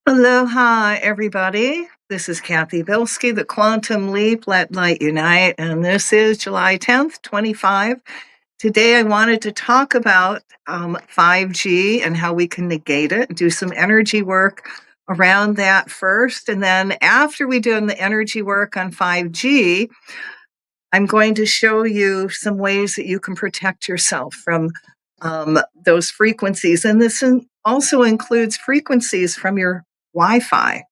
Aloha, everybody. This is Cathy Bilsky, the Quantum Leap, Let Light Unite, and this is July 10th, 25. Today, I wanted to talk about 5G and how we can negate it, do some energy work around that first. And then after we do the energy work on 5G, I'm going to show you some ways that you can protect yourself from those frequencies. And this also includes frequencies from your Wi-Fi.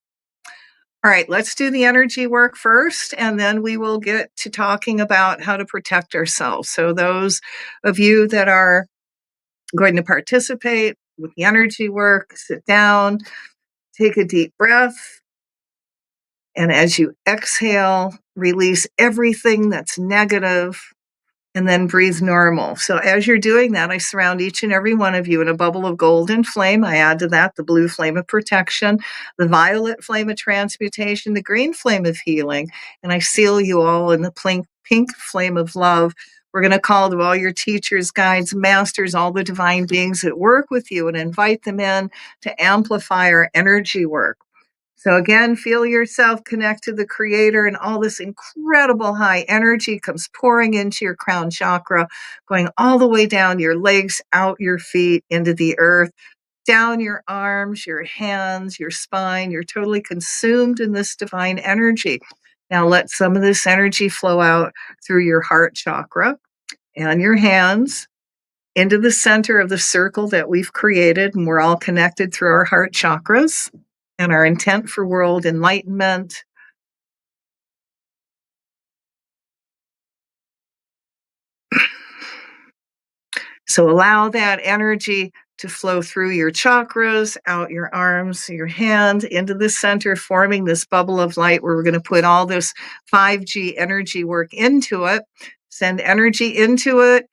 All right, let's do the energy work first, and then we will get to talking about how to protect ourselves. So those of you that are going to participate with the energy work, sit down, take a deep breath, and as you exhale, release everything that's negative, and then breathe normal. So as you're doing that, I surround each and every one of you in a bubble of golden flame. I add to that the blue flame of protection, the violet flame of transmutation, the green flame of healing, and I seal you all in the pink flame of love. We're going to call to all your teachers, guides, masters, all the divine beings that work with you and invite them in to amplify our energy work. So again, feel yourself connect to the creator, and all this incredible high energy comes pouring into your crown chakra, going all the way down your legs, out your feet, into the earth, down your arms, your hands, your spine. You're totally consumed in this divine energy. Now let some of this energy flow out through your heart chakra and your hands into the center of the circle that we've created, and we're all connected through our heart chakras and our intent for world enlightenment. So allow that energy to flow through your chakras, out your arms, your hand, into the center, forming this bubble of light where we're going to put all this 5G energy work into it, send energy into it.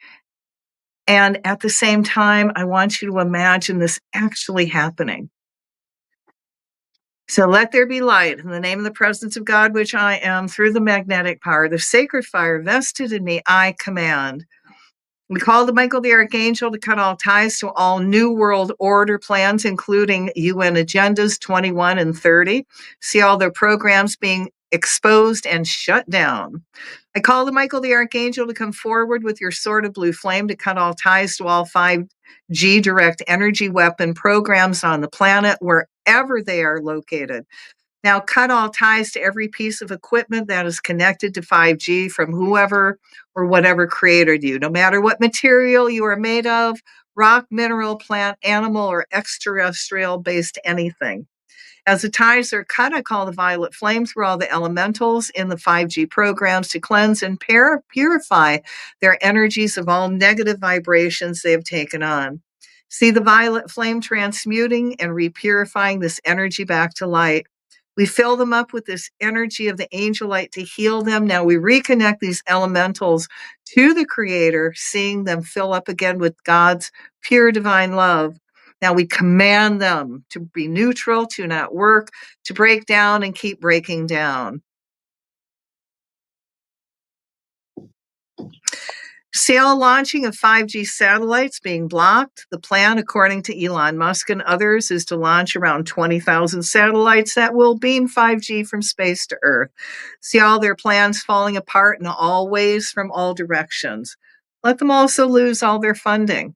And at the same time, I want you to imagine this actually happening. So let there be light in the name of the presence of God, which I am, through the magnetic power, the sacred fire vested in me, I command. We call to Michael the Archangel to cut all ties to all New World Order plans, including UN Agendas 21 and 30. See all their programs being exposed and shut down. I call to Michael the Archangel to come forward with your sword of blue flame to cut all ties to all 5G direct energy weapon programs on the planet, wherever they are located. Now, cut all ties to every piece of equipment that is connected to 5G from whoever or whatever created you, no matter what material you are made of, rock, mineral, plant, animal, or extraterrestrial-based anything. As the ties are cut, I call the violet flame through all the elementals in the 5G programs to cleanse and purify their energies of all negative vibrations they have taken on. See the violet flame transmuting and repurifying this energy back to light. We fill them up with this energy of the angel light to heal them. Now we reconnect these elementals to the Creator, seeing them fill up again with God's pure divine love. Now we command them to be neutral, to not work, to break down and keep breaking down. Sail launching of 5G satellites being blocked. The plan, according to Elon Musk and others, is to launch around 20,000 satellites that will beam 5G from space to Earth. See all their plans falling apart in all ways from all directions. Let them also lose all their funding.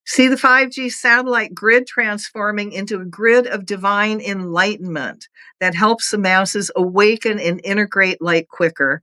See the 5G satellite grid transforming into a grid of divine enlightenment that helps the masses awaken and integrate light quicker.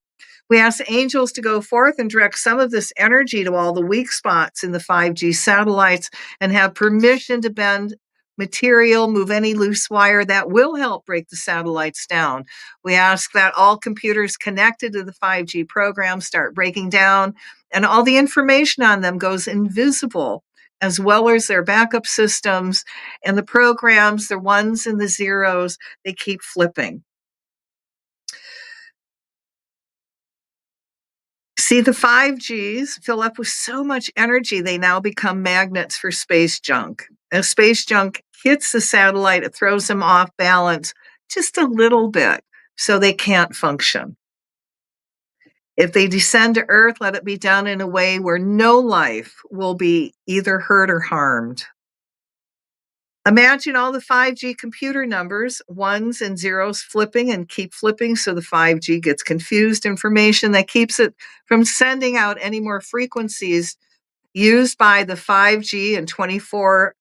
We ask angels to go forth and direct some of this energy to all the weak spots in the 5G satellites and have permission to bend material, move any loose wire that will help break the satellites down. We ask that all computers connected to the 5G program start breaking down and all the information on them goes invisible, as well as their backup systems and the programs, the ones and the zeros, they keep flipping. See, the 5Gs fill up with so much energy, they now become magnets for space junk. As space junk hits the satellite, it throws them off balance just a little bit, so they can't function. If they descend to Earth, let it be done in a way where no life will be either hurt or harmed. Imagine all the 5G computer numbers, ones and zeros flipping and keep flipping so the 5G gets confused information that keeps it from sending out any more frequencies used by the 5G and 24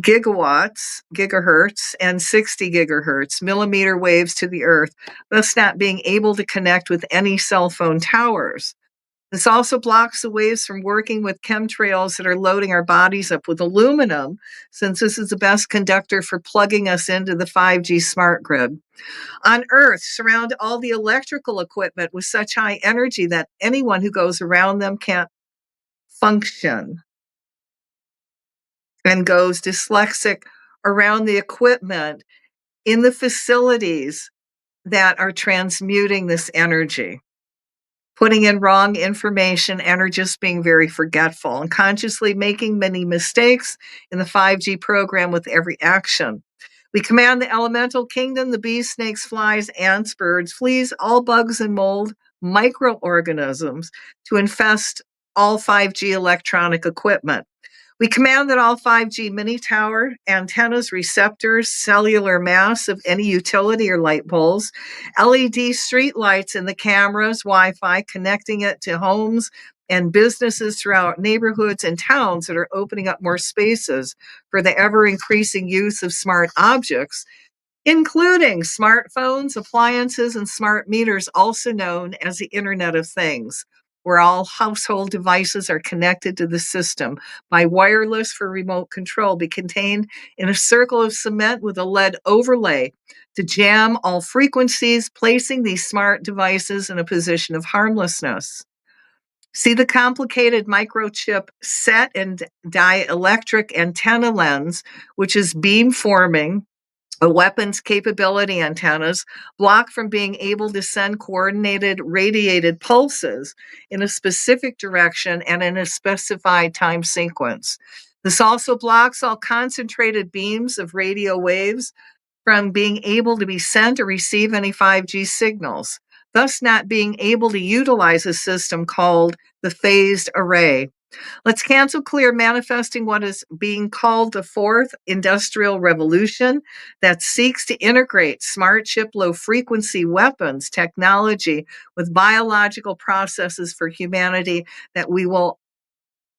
gigahertz, and 60 gigahertz millimeter waves to the earth, thus not being able to connect with any cell phone towers. This also blocks the waves from working with chemtrails that are loading our bodies up with aluminum, since this is the best conductor for plugging us into the 5G smart grid. On Earth, surround all the electrical equipment with such high energy that anyone who goes around them can't function and goes dyslexic around the equipment in the facilities that are transmuting this energy, putting in wrong information, and are just being very forgetful and consciously making many mistakes in the 5G program with every action. We command the elemental kingdom, the bees, snakes, flies, ants, birds, fleas, all bugs and mold, microorganisms, to infest all 5G electronic equipment. We command that all 5G mini tower antennas, receptors, cellular masts of any utility or light poles, LED street lights in the cameras, Wi-Fi, connecting it to homes and businesses throughout neighborhoods and towns that are opening up more spaces for the ever-increasing use of smart objects, including smartphones, appliances, and smart meters, also known as the Internet of Things, where all household devices are connected to the system by wireless for remote control, be contained in a circle of cement with a lead overlay to jam all frequencies, placing these smart devices in a position of harmlessness. See the complicated microchip set and dielectric antenna lens, which is beam forming a weapons capability antennas, block from being able to send coordinated radiated pulses in a specific direction and in a specified time sequence. This also blocks all concentrated beams of radio waves from being able to be sent or receive any 5G signals, thus not being able to utilize a system called the phased array. Let's cancel clear manifesting what is being called the fourth industrial revolution that seeks to integrate smart chip low frequency weapons technology with biological processes for humanity, that we will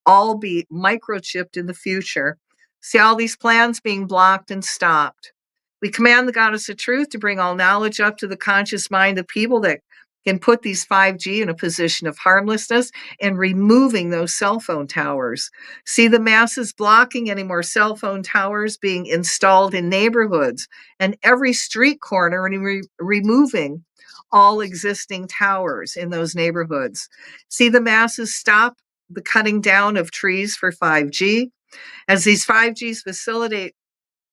all be microchipped in the future. See all these plans being blocked and stopped. We command the goddess of truth to bring all knowledge up to the conscious mind of people that can put these 5G in a position of harmlessness and removing those cell phone towers. See the masses blocking any more cell phone towers being installed in neighborhoods and every street corner, and removing all existing towers in those neighborhoods. See the masses stop the cutting down of trees for 5G. As these 5G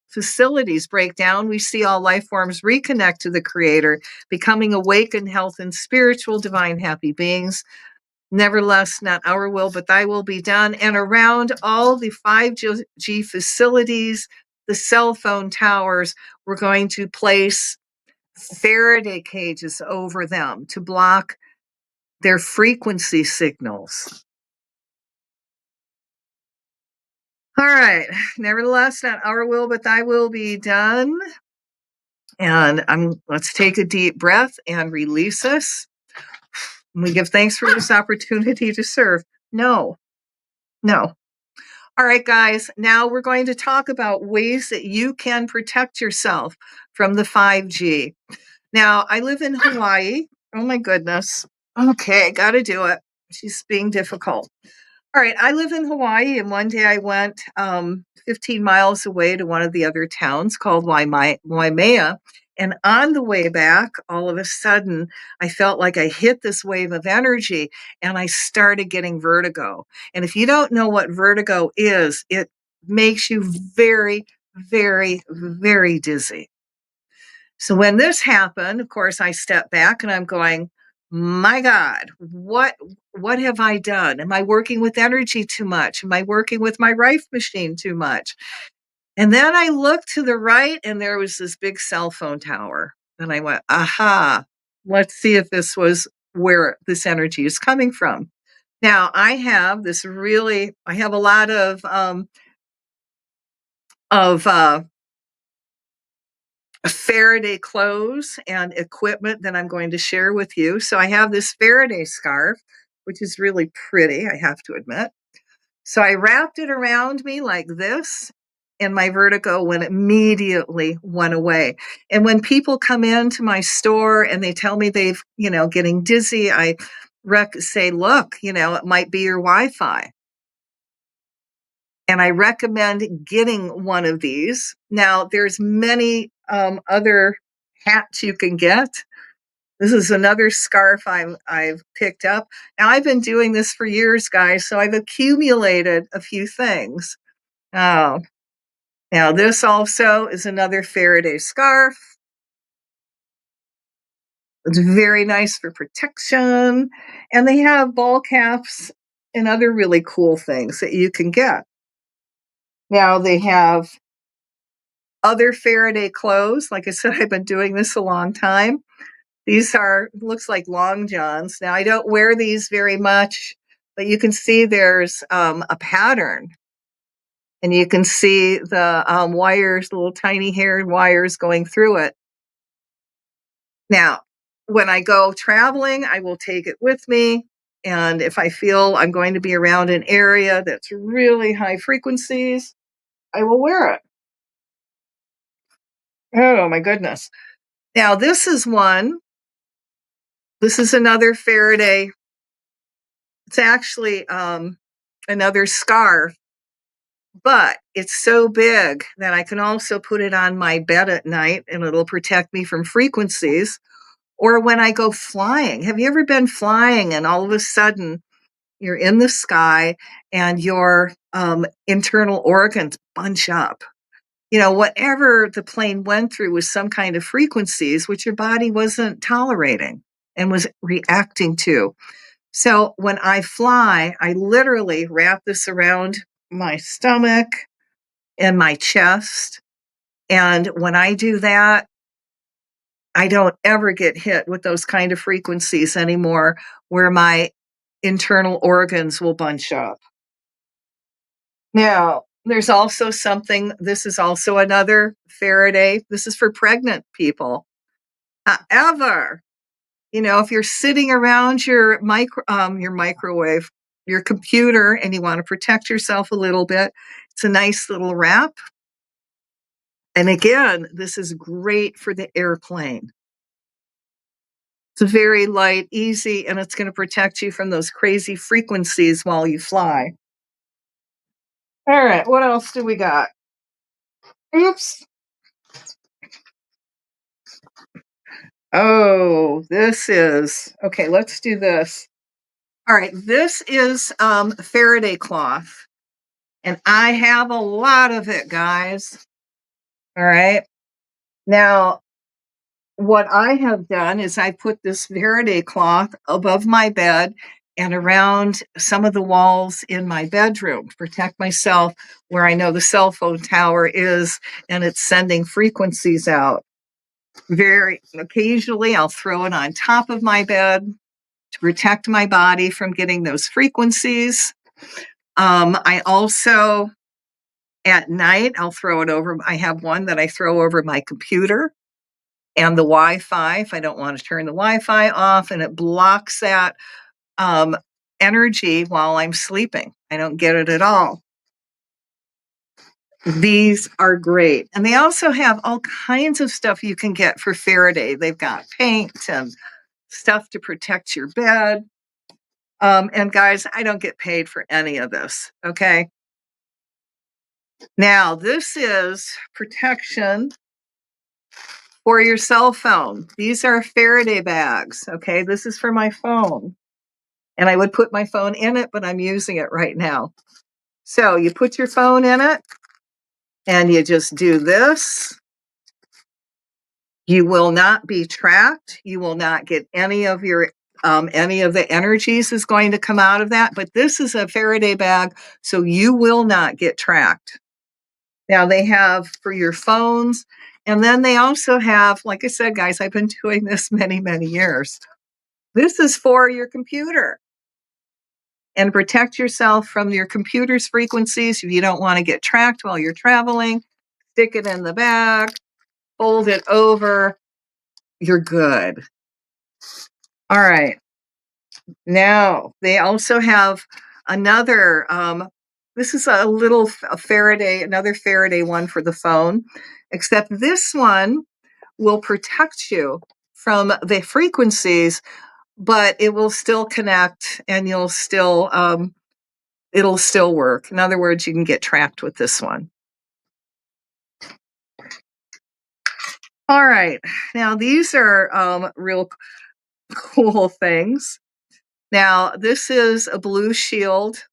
facilities break down, we see all life forms reconnect to the Creator, becoming awakened, health, and spiritual, divine, happy beings. Nevertheless, not our will, but thy will be done. And around all the 5G facilities, the cell phone towers, we're going to place Faraday cages over them to block their frequency signals. All right. Nevertheless, not our will, but thy will be done. And let's take a deep breath and release us. And we give thanks for this opportunity to serve. No. All right, guys. Now we're going to talk about ways that you can protect yourself from the 5G. Now, I live in Hawaii. Oh my goodness. Okay, got to do it. She's being difficult. All right, I live in Hawaii, and one day I went 15 miles away to one of the other towns called Waimea, and on the way back, all of a sudden, I felt like I hit this wave of energy, and I started getting vertigo. And if you don't know what vertigo is, it makes you very, very, very dizzy. So when this happened, of course, I stepped back and I'm going, my God, what have I done? Am I working with energy too much? Am I working with my Rife machine too much? And then I looked to the right and there was this big cell phone tower. And I went, aha, let's see if this was where this energy is coming from. Now I have a lot of of Faraday clothes and equipment that I'm going to share with you. So I have this Faraday scarf, which is really pretty, I have to admit. So I wrapped it around me like this, and my vertigo immediately went away. And when people come into my store and they tell me they've, getting dizzy, I say, look, it might be your Wi-Fi. And I recommend getting one of these. Now, there's many other hats you can get. This is another scarf I've picked up. Now, I've been doing this for years, guys, so I've accumulated a few things. Oh, now this also is another Faraday scarf. It's very nice for protection. And they have ball caps and other really cool things that you can get. Now, they have other Faraday clothes. Like I said, I've been doing this a long time. These looks like long johns. Now, I don't wear these very much, but you can see there's a pattern. And you can see the wires, the little tiny haired wires going through it. Now, when I go traveling, I will take it with me. And if I feel I'm going to be around an area that's really high frequencies, I will wear it. Oh, my goodness. Now, this is one. This is another Faraday. It's actually another scarf, but it's so big that I can also put it on my bed at night and it'll protect me from frequencies. Or when I go flying. Have you ever been flying and all of a sudden you're in the sky and your internal organs bunch up? Whatever the plane went through was some kind of frequencies which your body wasn't tolerating and was reacting to. So when I fly, I literally wrap this around my stomach and my chest. And when I do that, I don't ever get hit with those kind of frequencies anymore where my internal organs will bunch up. Now, there's also this is also another Faraday. This is for pregnant people. However, if you're sitting around your microwave, your computer, and you want to protect yourself a little bit, it's a nice little wrap. And again, this is great for the airplane. It's very light, easy, and it's going to protect you from those crazy frequencies while you fly. All right, what else do we got? Oops. Oh, okay, let's do this. All right, this is Faraday cloth, and I have a lot of it, guys. All right. Now, what I have done is I put this Faraday cloth above my bed and around some of the walls in my bedroom to protect myself where I know the cell phone tower is and it's sending frequencies out. Very occasionally, I'll throw it on top of my bed to protect my body from getting those frequencies. I also, at night, I'll throw it over. I have one that I throw over my computer and the Wi-Fi if I don't want to turn the Wi-Fi off, and it blocks that energy while I'm sleeping. I don't get it at all. These are great. And they also have all kinds of stuff you can get for Faraday. They've got paint and stuff to protect your bed. And guys, I don't get paid for any of this, okay? Now, this is protection for your cell phone. These are Faraday bags, okay? This is for my phone. And I would put my phone in it, but I'm using it right now. So you put your phone in it, and you just do this. You will not be tracked. You will not get any of the energies is going to come out of that. But this is a Faraday bag, so you will not get tracked. Now they have for your phones, and then they also have, like I said, guys, I've been doing this many, many years. This is for your computer. And protect yourself from your computer's frequencies if you don't want to get tracked while you're traveling. stick it in the bag, fold it over, you're good. All right. Now, they also have another, this is a Faraday, another Faraday one for the phone, except this one will protect you from the frequencies, but it will still connect and it'll still work. In other words, you can get tracked with this one. All right. Now, these are real cool things. Now, this is a Blue Shield.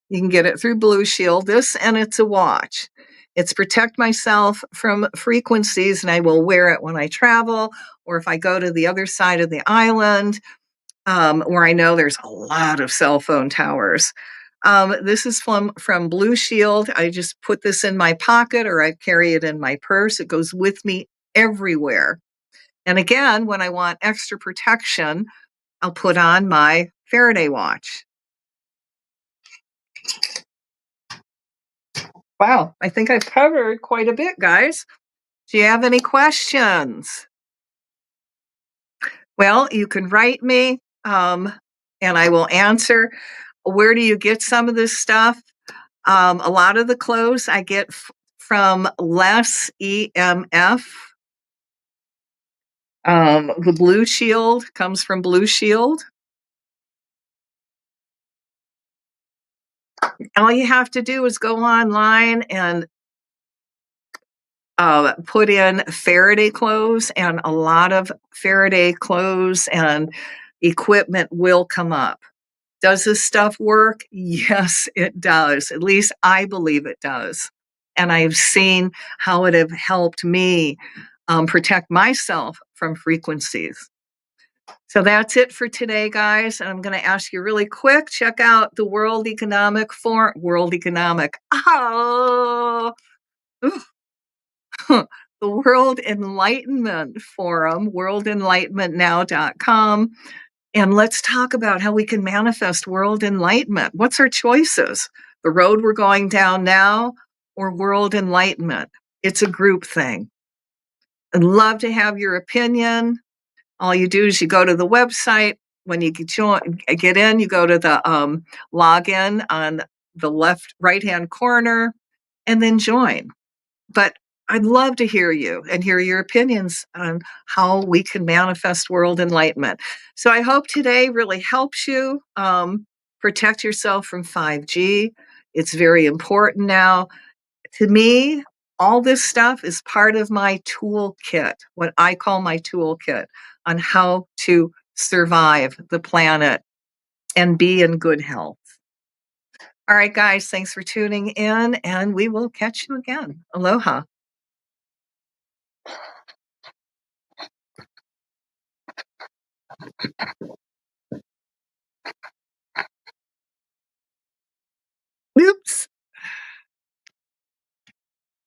You can get it through Blue Shield. This, and it's a watch. It's protect myself from frequencies, and I will wear it when I travel or if I go to the other side of the island, where I know there's a lot of cell phone towers. This is from Blue Shield. I just put this in my pocket or I carry it in my purse. It goes with me everywhere. And again, when I want extra protection, I'll put on my Faraday watch. Wow, I think I've covered quite a bit, guys. Do you have any questions? Well, you can write me, and I will answer. Where do you get some of this stuff? A lot of the clothes I get from Less EMF. The Blue Shield comes from Blue Shield. All you have to do is go online and put in Faraday clothes, and a lot of Faraday clothes and equipment will come up. Does this stuff work? Yes, it does. At least I believe it does. And I've seen how it have helped me protect myself from frequencies. So that's it for today, guys. And I'm going to ask you really quick, check out the World Economic Forum. World Economic. Oh, the World Enlightenment Forum, worldenlightenmentnow.com. And let's talk about how we can manifest world enlightenment. What's our choices? The road we're going down now or world enlightenment? It's a group thing. I'd love to have your opinion. All you do is you go to the website. When you get in, you go to the login on the right-hand corner and then join. But I'd love to hear you and hear your opinions on how we can manifest world enlightenment. So I hope today really helps you protect yourself from 5G. It's very important now. To me, all this stuff is part of my toolkit, what I call my toolkit on how to survive the planet and be in good health. All right, guys, thanks for tuning in, and we will catch you again. Aloha. Oops.